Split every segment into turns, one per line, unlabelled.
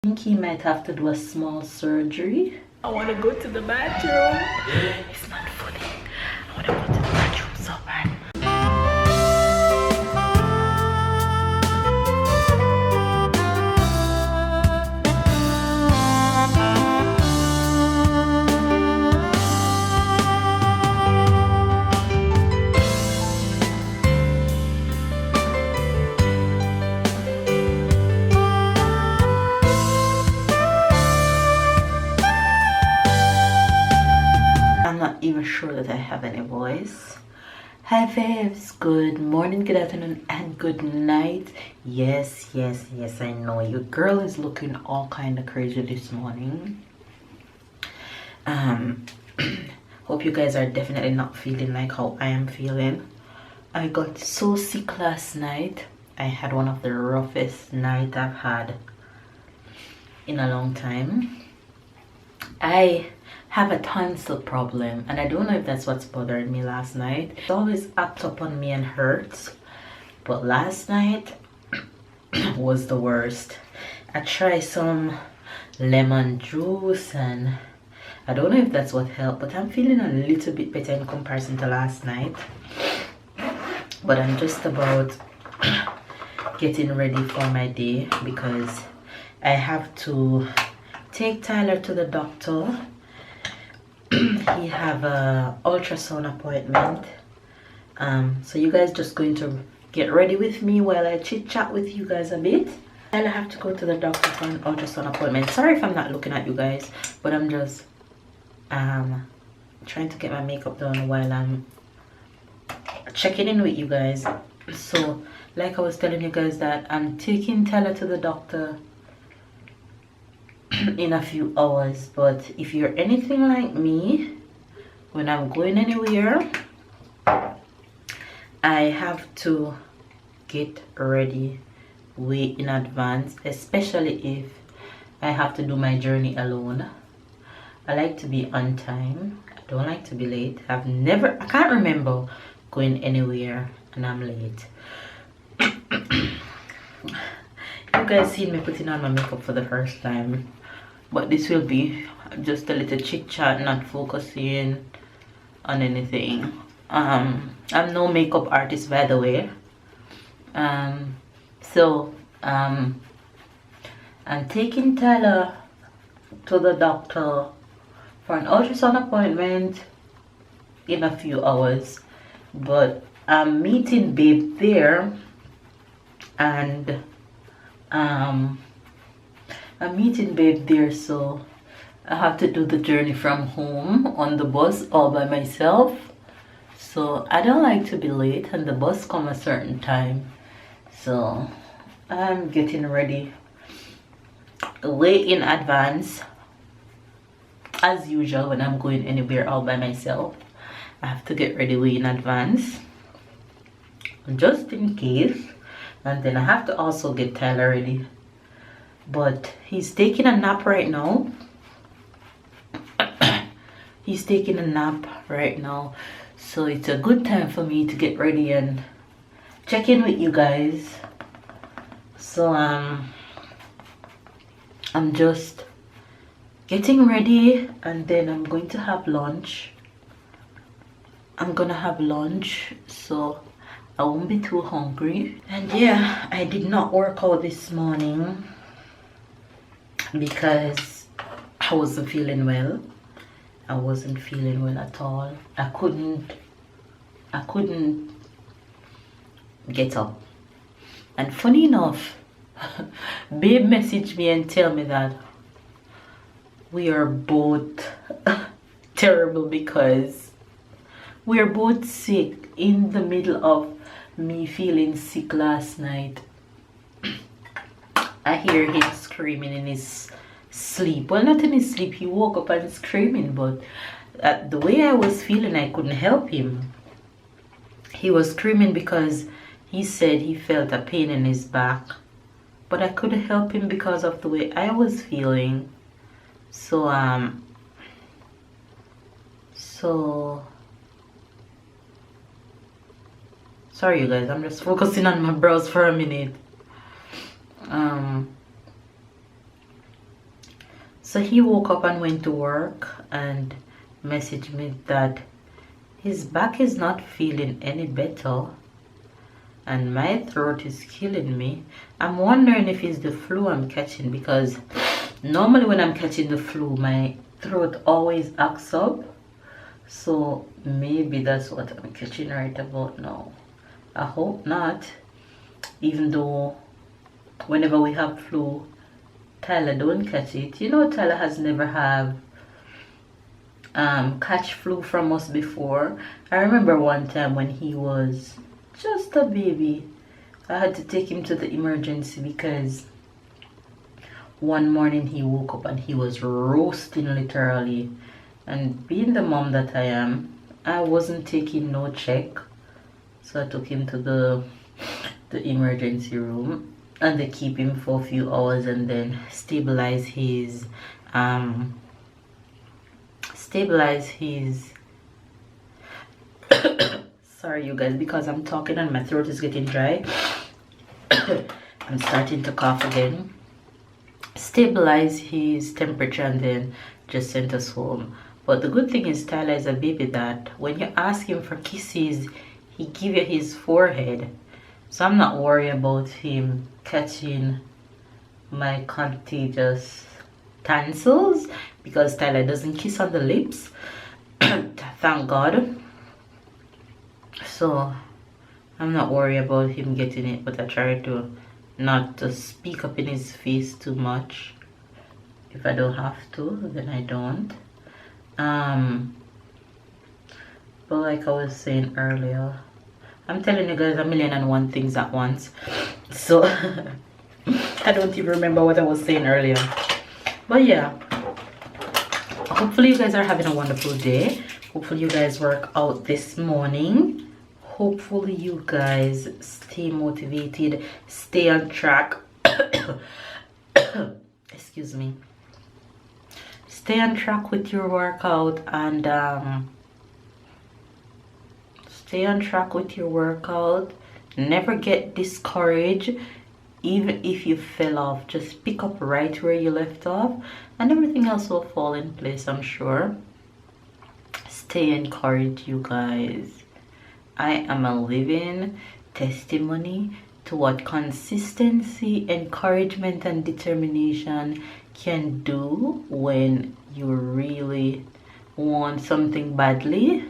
think he might have to do a small surgery. I want to go to the bathroom. It's not funny. I want to go to the bathroom so bad. I'm not even sure that I have any voice. Hi babes, good morning, good afternoon, and good night. Yes, I know your girl is looking all kind of crazy this morning. Hope you guys are definitely not feeling like how I am feeling. I got so sick last night. I had one of the roughest nights I've had in a long time. I have a tonsil problem, and I don't know if that's what's bothering me last night. It always acts up on me and hurts, but last night was the worst. I tried some lemon juice and I don't know if that's what helped, but I'm feeling a little bit better in comparison to last night. But I'm just about getting ready for my day because I have to take Tyler to the doctor. He have a ultrasound appointment. So you guys just going to get ready with me while I chit chat with you guys a bit. And I have to go to the doctor for an ultrasound appointment. Sorry if I'm not looking at you guys, but I'm just trying to get my makeup done while I'm checking in with you guys. So like I was telling you guys that I'm taking Tyler to the doctor in a few hours, but if you're anything like me, when I'm going anywhere, I have to get ready way in advance, especially if I have to do my journey alone. I like to be on time. I don't like to be late. I can't remember going anywhere and I'm late. You guys seen me putting on my makeup for the first time, but this will be just a little chit chat, not focusing on anything. I'm no makeup artist, by the way. I'm taking Tyler to the doctor for an ultrasound appointment in a few hours, but I'm meeting Babe there, and I'm meeting Babe there, so I have to do the journey from home on the bus all by myself. So I don't like to be late, and the bus come a certain time, so I'm getting ready way in advance. As usual, when I'm going anywhere all by myself, I have to get ready way in advance just in case. And then I have to also get Tyler ready, but he's taking a nap right now. He's taking a nap right now, so it's a good time for me to get ready and check in with you guys. So I'm just getting ready, and then I'm going to have lunch. I'm gonna have lunch, so I won't be too hungry. And yeah, I did not work out this morning because I wasn't feeling well. I wasn't feeling well at all. I couldn't get up. And funny enough, Babe messaged me and tell me that we are both terrible because we are both sick in the middle of me feeling sick last night. I hear him screaming in his sleep. Well, not in his sleep, he woke up and screaming, but the way I was feeling, I couldn't help him. He was screaming because he said he felt a pain in his back, but I couldn't help him because of the way I was feeling. So sorry you guys, I'm just focusing on my brows for a minute. So he woke up and went to work and messaged me that his back is not feeling any better and my throat is killing me. I'm wondering if it's the flu I'm catching, because normally when I'm catching the flu my throat always acts up. So maybe that's what I'm catching right about now. I hope not, even though whenever we have flu Tyler don't catch it. You know, Tyler has never have catch flu from us before. I remember one time when he was just a baby, I had to take him to the emergency because one morning he woke up and he was roasting literally, and being the mom that I am, I wasn't taking no check, so I took him to the emergency room, and they keep him for a few hours and then stabilize his sorry you guys, because I'm talking and my throat is getting dry. I'm starting to cough again. Stabilize his temperature and then just sent us home. But the good thing is Tyler is a baby that when you ask him for kisses, he give you his forehead. So I'm not worried about him catching my contagious tonsils, because Tyler doesn't kiss on the lips. Thank God. So I'm not worried about him getting it, but I try to not to speak up in his face too much. If I don't have to, then I don't. But like I was saying earlier, I'm telling you guys a million and one things at once, so I don't even remember what I was saying earlier. But yeah, hopefully you guys are having a wonderful day. Hopefully you guys work out this morning. Hopefully you guys stay motivated, stay on track. Excuse me. Stay on track with your workout, and stay on track with your workout. Never get discouraged. Even if you fell off, just pick up right where you left off and everything else will fall in place, I'm sure. Stay encouraged, you guys. I am a living testimony to what consistency, encouragement, and determination can do when you really want something badly.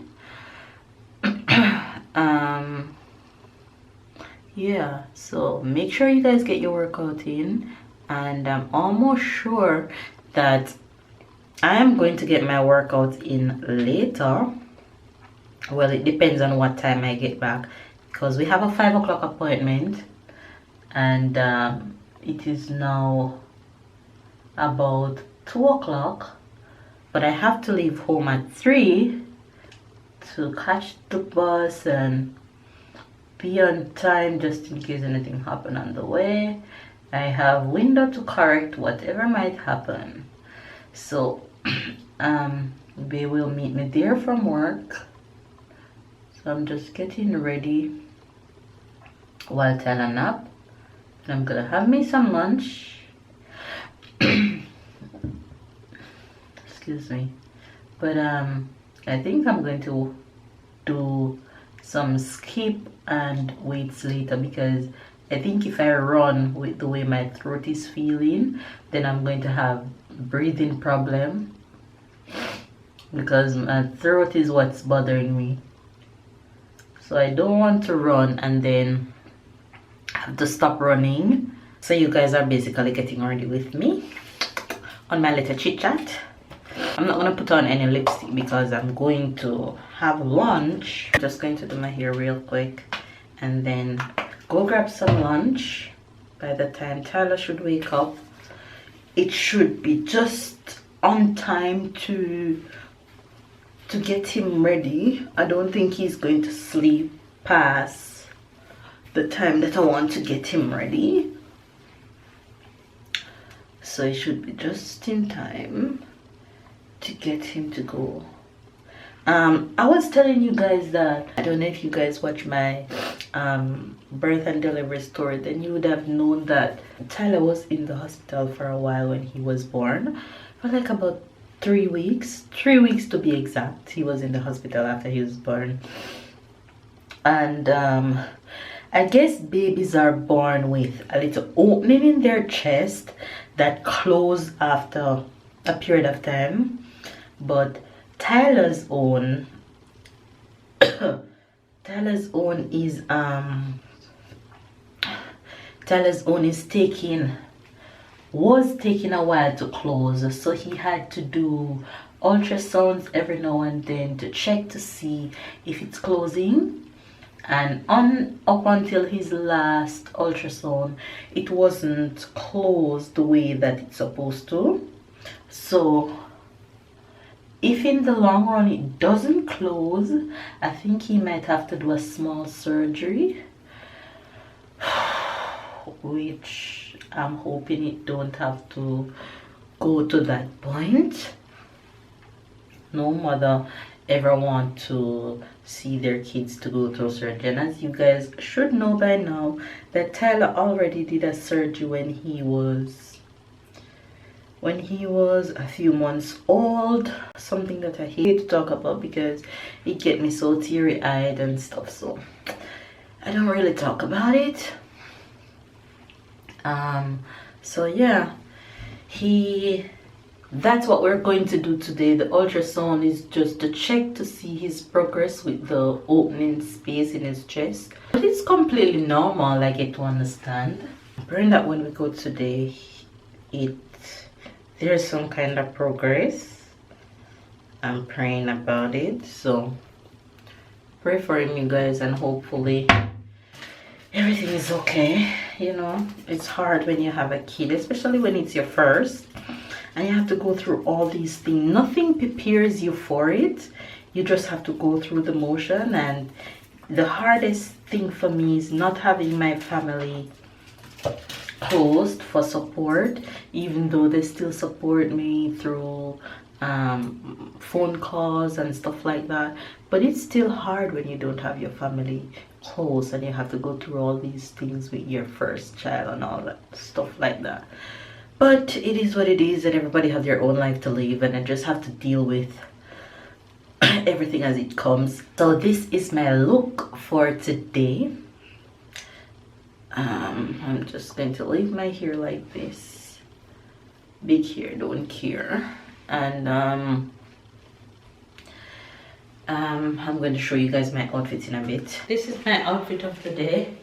Yeah, so make sure you guys get your workout in, and I'm almost sure that I am going to get my workout in later. Well, it depends on what time I get back, because we have a 5 o'clock appointment, and it is now about 2 o'clock, but I have to leave home at 3 to catch the bus and be on time just in case anything happen on the way. I have window to correct whatever might happen. So they will meet me there from work. So I'm just getting ready while Tyler nap. And I'm gonna have me some lunch. Excuse me. But I think I'm going to do some skip and weights later, because I think if I run with the way my throat is feeling, then I'm going to have breathing problem, because my throat is what's bothering me. So I don't want to run and then have to stop running. So you guys are basically getting ready with me on my little chit chat. I'm not gonna put on any lipstick because I'm going to have lunch. I'm just going to do my hair real quick and then go grab some lunch. By the time Tyler should wake up, it should be just on time to get him ready. I don't think he's going to sleep past the time that I want to get him ready, so it should be just in time to get him to go. I was telling you guys that I don't know if you guys watch my birth and delivery story, then you would have known that Tyler was in the hospital for a while when he was born, for like about 3 weeks to be exact. He was in the hospital after he was born. And I guess babies are born with a little opening in their chest that close after a period of time, but Tyler's own Tyler's own is was taking a while to close, so he had to do ultrasounds every now and then to check to see if it's closing. And up until his last ultrasound, it wasn't closed the way that it's supposed to. So if in the long run it doesn't close, I think he might have to do a small surgery, which I'm hoping it don't have to go to that point. No mother ever want to see their kids to go through surgery, and as you guys should know by now, that Tyler already did a surgery when he was a few months old, something that I hate to talk about because it get me so teary-eyed and stuff, so I don't really talk about it. So yeah, that's what we're going to do today. The ultrasound is just to check to see his progress with the opening space in his chest. But it's completely normal, I get to understand. I'm praying that when we go today, there's some kind of progress. I'm praying about it. So pray for him, you guys, and hopefully everything is okay. You know, it's hard when you have a kid, especially when it's your first. And you have to go through all these things. Nothing prepares you for it. You just have to go through the motion. And the hardest thing for me is not having my family closed for support, even though they still support me through phone calls and stuff like that. But it's still hard when you don't have your family close and you have to go through all these things with your first child and all that stuff like that. But it is what it is, and everybody has their own life to live, and I just have to deal with everything as it comes. So this is my look for today. I'm just going to leave my hair like this. Big hair, don't care. And I'm going to show you guys my outfit in a bit. This is my outfit of the day.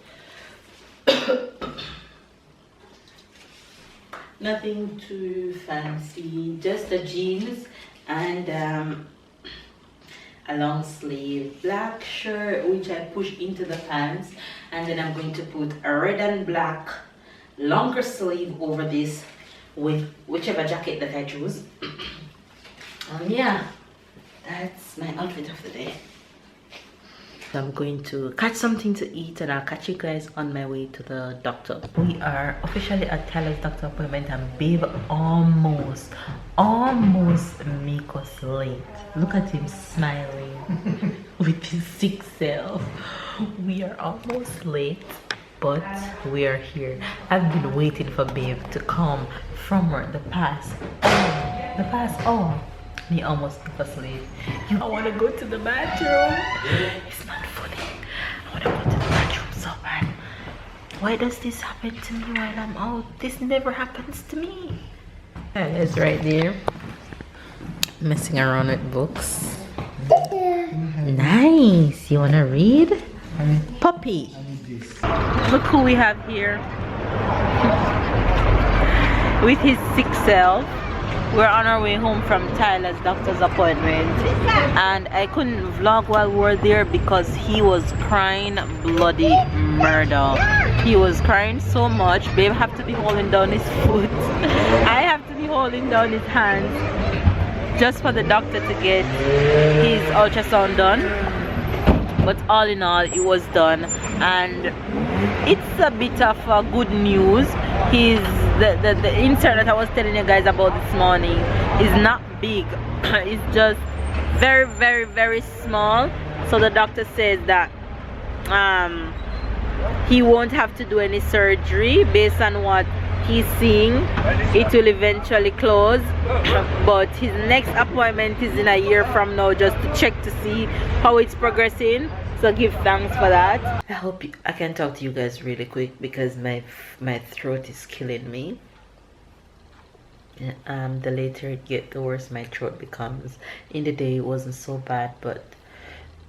Nothing too fancy, just the jeans and a long sleeve black shirt which I push into the pants, and then I'm going to put a red and black longer sleeve over this with whichever jacket that I choose. Yeah, that's my outfit of the day. I'm going to catch something to eat, and I'll catch you guys on my way to the doctor. We are officially at Tyler's doctor appointment, and babe almost make us late. Look at him smiling with his sick self. We are almost late, but we are here. I've been waiting for babe to come from work the past hour. Me almost took us late. I want to go to the bathroom. It's not funny. I want to go to the bathroom so bad. Why does this happen to me while I'm out? This never happens to me. And it's right there. Messing around with books. Nice. You want to read? Puppy. Look who we have here. With his sick self. We're on our way home from Tyler's doctor's appointment, and I couldn't vlog while we were there because he was crying bloody murder. He was crying so much. Babe have to be holding down his foot. I have to be holding down his hands just for the doctor to get his ultrasound done. But all in all, it was done, and it's a bit of good news. The insert that I was telling you guys about this morning is not big. It's just very, very, very small. So the doctor says that he won't have to do any surgery based on what he's seeing. It will eventually close, but his next appointment is in a year from now, just to check to see how it's progressing. So give thanks for that. I hope I can talk to you guys really quick because my throat is killing me. The later it gets, the worse my throat becomes. In the day it wasn't so bad, but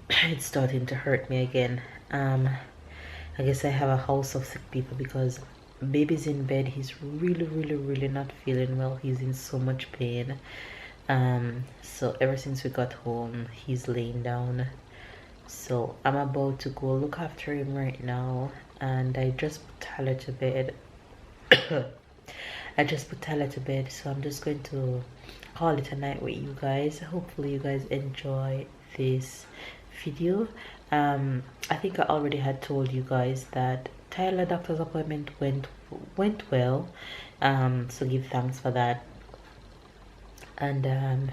it's starting to hurt me again. I guess I have a house of sick people because baby's in bed. He's really not feeling well. He's in so much pain. So ever since we got home, he's laying down. So I'm about to go look after him right now, and I just put Tyler to bed. I just put Tyler to bed, so I'm just going to call it a night with you guys. Hopefully you guys enjoy this video. I think I already had told you guys that Tyler doctor's appointment went well, so give thanks for that. And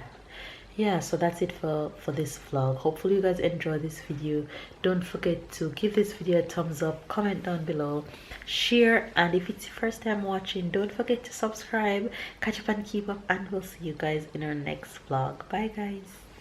yeah, so that's it for this vlog. Hopefully you guys enjoy this video. Don't forget to give this video a thumbs up, comment down below, share, and if it's your first time watching, don't forget to subscribe. Catch up and keep up, and we'll see you guys in our next vlog. Bye guys.